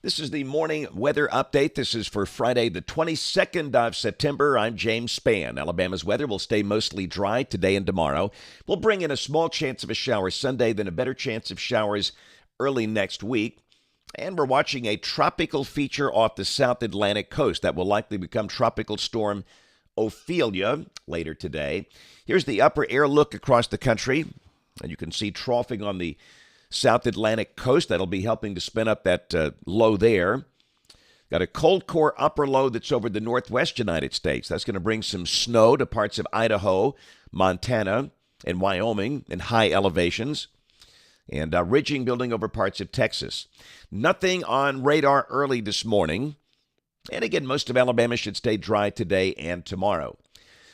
This is the morning weather update. This is for Friday, the 22nd of September. I'm James Spann. Alabama's weather will stay mostly dry today and tomorrow. We'll bring in a small chance of a shower Sunday, then a better chance of showers early next week. And we're watching a tropical feature off the South Atlantic coast that will likely become Tropical Storm Ophelia later today. Here's the upper air look across the country. And you can see troughing on the South Atlantic coast. That'll be helping to spin up that low there. Got a cold core upper low that's over the northwest United States. That's going to bring some snow to parts of Idaho, Montana, and Wyoming in high elevations. And ridging building over parts of Texas. Nothing on radar early this morning. And again, most of Alabama should stay dry today and tomorrow.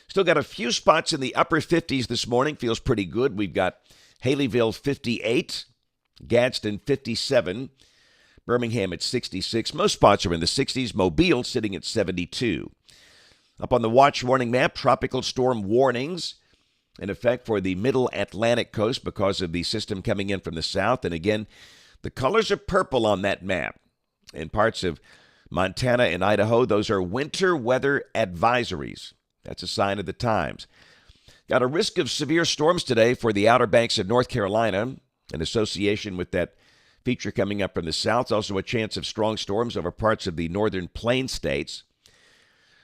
Still got a few spots in the upper 50s this morning. Feels pretty good. We've got Haleyville 58, Gadsden 57, Birmingham at 66. Most spots are in the 60s. Mobile sitting at 72. Up on the watch warning map, tropical storm warnings in effect for the middle Atlantic coast because of the system coming in from the south. And again, the colors are purple on that map. In parts of Montana and Idaho, those are winter weather advisories. That's a sign of the times. Got a risk of severe storms today for the Outer Banks of North Carolina in association with that feature coming up from the south. Also a chance of strong storms over parts of the northern plain states.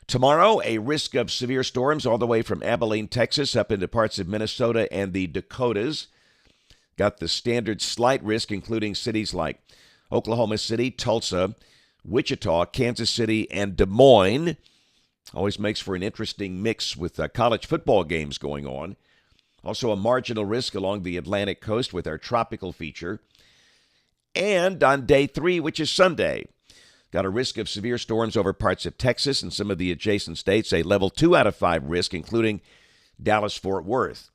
Tomorrow, a risk of severe storms all the way from Abilene, Texas, up into parts of Minnesota and the Dakotas. Got the standard slight risk, including cities like Oklahoma City, Tulsa, Wichita, Kansas City, and Des Moines. Always makes for an interesting mix with college football games going on. Also a marginal risk along the Atlantic coast with our tropical feature. And on day 3, which is Sunday, got a risk of severe storms over parts of Texas and some of the adjacent states, a level 2 out of 5 risk, including Dallas-Fort Worth.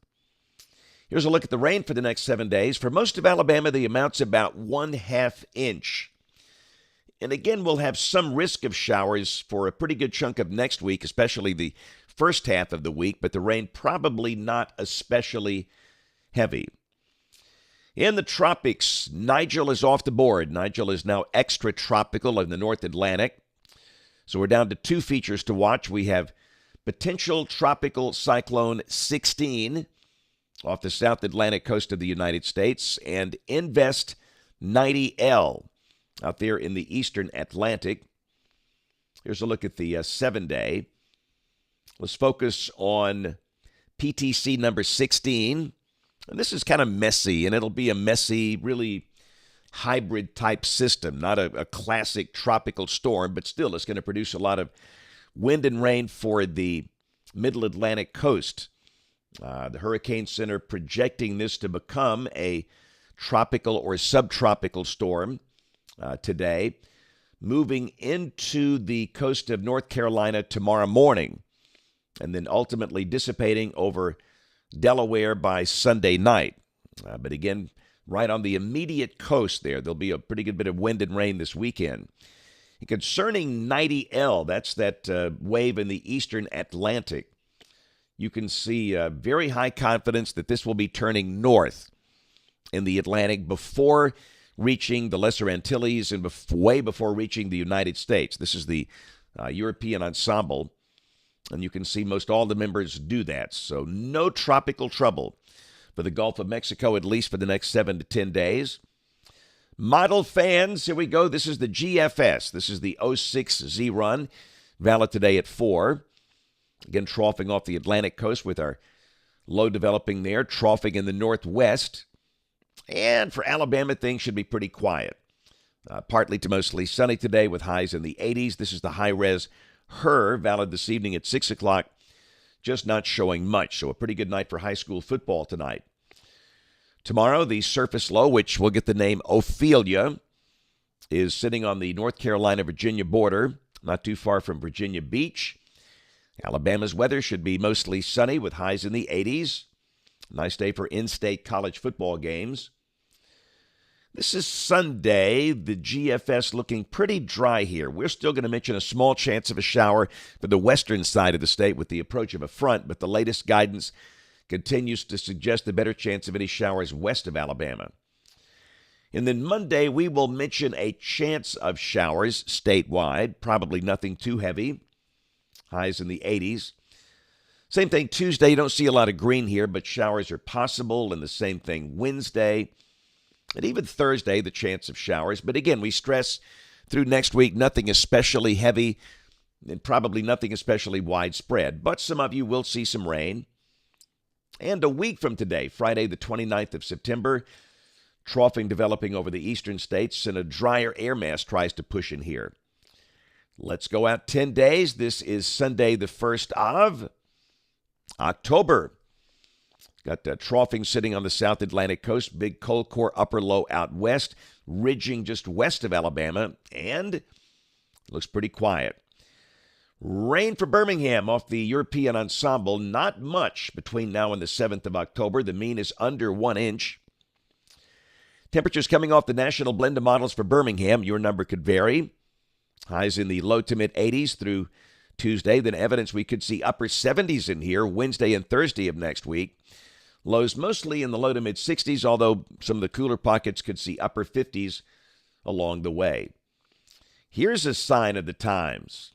Here's a look at the rain for the next 7 days. For most of Alabama, the amount's about 1/2 inch. And again, we'll have some risk of showers for a pretty good chunk of next week, especially the first half of the week, but the rain probably not especially heavy. In the tropics, Nigel is off the board. Nigel is now extratropical in the North Atlantic. So we're down to 2 features to watch. We have potential tropical cyclone 16 off the South Atlantic coast of the United States and Invest 90L out there in the eastern Atlantic. Here's a look at the 7-day. Let's focus on PTC number 16. And this is kind of messy, and it'll be a messy, really hybrid type system, not a classic tropical storm, but still it's going to produce a lot of wind and rain for the middle Atlantic coast. The Hurricane Center projecting this to become a tropical or subtropical storm today, moving into the coast of North Carolina tomorrow morning, and then ultimately dissipating over Delaware by Sunday night. But again, right on the immediate coast there'll be a pretty good bit of wind and rain this weekend. And concerning 90L, that's that wave in the eastern Atlantic, you can see very high confidence that this will be turning north in the Atlantic before reaching the Lesser Antilles and way before reaching the United States. This is the European ensemble. And you can see most all the members do that. So no tropical trouble for the Gulf of Mexico, at least for the next 7 to 10 days. Model fans, here we go. This is the GFS. This is the 06 Z-Run, valid today at 4. Again, troughing off the Atlantic coast with our low developing there, troughing in the northwest. And for Alabama, things should be pretty quiet. Partly to mostly sunny today with highs in the 80s. This is the high-res Her, valid this evening at 6 o'clock, just not showing much. So a pretty good night for high school football tonight. Tomorrow, the surface low, which will get the name Ophelia, is sitting on the North Carolina-Virginia border, not too far from Virginia Beach. Alabama's weather should be mostly sunny with highs in the 80s. Nice day for in-state college football games. This is Sunday, the GFS looking pretty dry here. We're still going to mention a small chance of a shower for the western side of the state with the approach of a front, but the latest guidance continues to suggest a better chance of any showers west of Alabama. And then Monday, we will mention a chance of showers statewide, probably nothing too heavy. Highs in the 80s. Same thing Tuesday, you don't see a lot of green here, but showers are possible. And the same thing Wednesday. And even Thursday, the chance of showers. But again, we stress through next week, nothing especially heavy and probably nothing especially widespread. But some of you will see some rain. And a week from today, Friday the 29th of September, troughing developing over the eastern states and a drier air mass tries to push in here. Let's go out 10 days. This is Sunday the 1st of October. Got troughing sitting on the South Atlantic coast, big cold core upper low out west, ridging just west of Alabama, and looks pretty quiet. Rain for Birmingham off the European ensemble, not much between now and the 7th of October. The mean is under 1 inch. Temperatures coming off the national blend of models for Birmingham. Your number could vary. Highs in the low to mid 80s through Tuesday. Then evidence we could see upper 70s in here Wednesday and Thursday of next week. Lows mostly in the low to mid 60s, although some of the cooler pockets could see upper 50s along the way. Here's a sign of the times.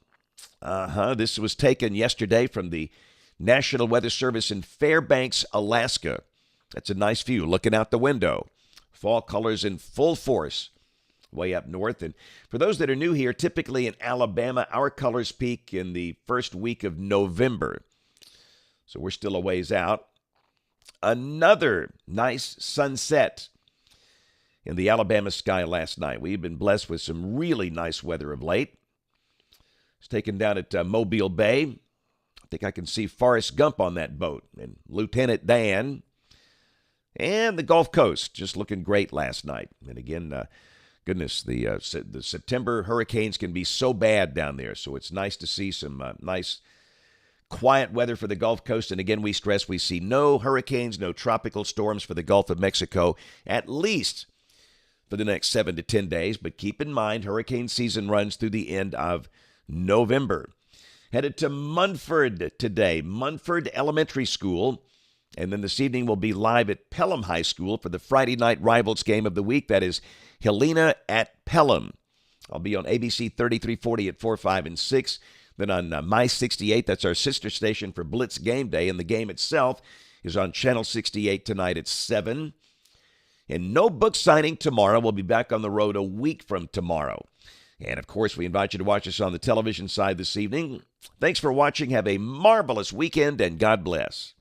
This was taken yesterday from the National Weather Service in Fairbanks, Alaska. That's a nice view looking out the window. Fall colors in full force way up north. And for those that are new here, typically in Alabama, our colors peak in the first week of November. So we're still a ways out. Another nice sunset in the Alabama sky last night. We've been blessed with some really nice weather of late. It's taken down at Mobile Bay. I think I can see Forrest Gump on that boat and Lieutenant Dan. And the Gulf Coast just looking great last night. And again, goodness, the September hurricanes can be so bad down there. So it's nice to see some nice quiet weather for the Gulf Coast. And again, we stress we see no hurricanes, no tropical storms for the Gulf of Mexico, at least for the next 7 to 10 days. But keep in mind, hurricane season runs through the end of November. Headed to Munford today, Munford Elementary School. And then this evening we'll be live at Pelham High School for the Friday night rivals game of the week. That is Helena at Pelham. I'll be on ABC 3340 at 4, 5, and 6. Then on My 68, that's our sister station for Blitz Game Day. And the game itself is on Channel 68 tonight at 7. And no book signing tomorrow. We'll be back on the road a week from tomorrow. And, of course, we invite you to watch us on the television side this evening. Thanks for watching. Have a marvelous weekend, and God bless.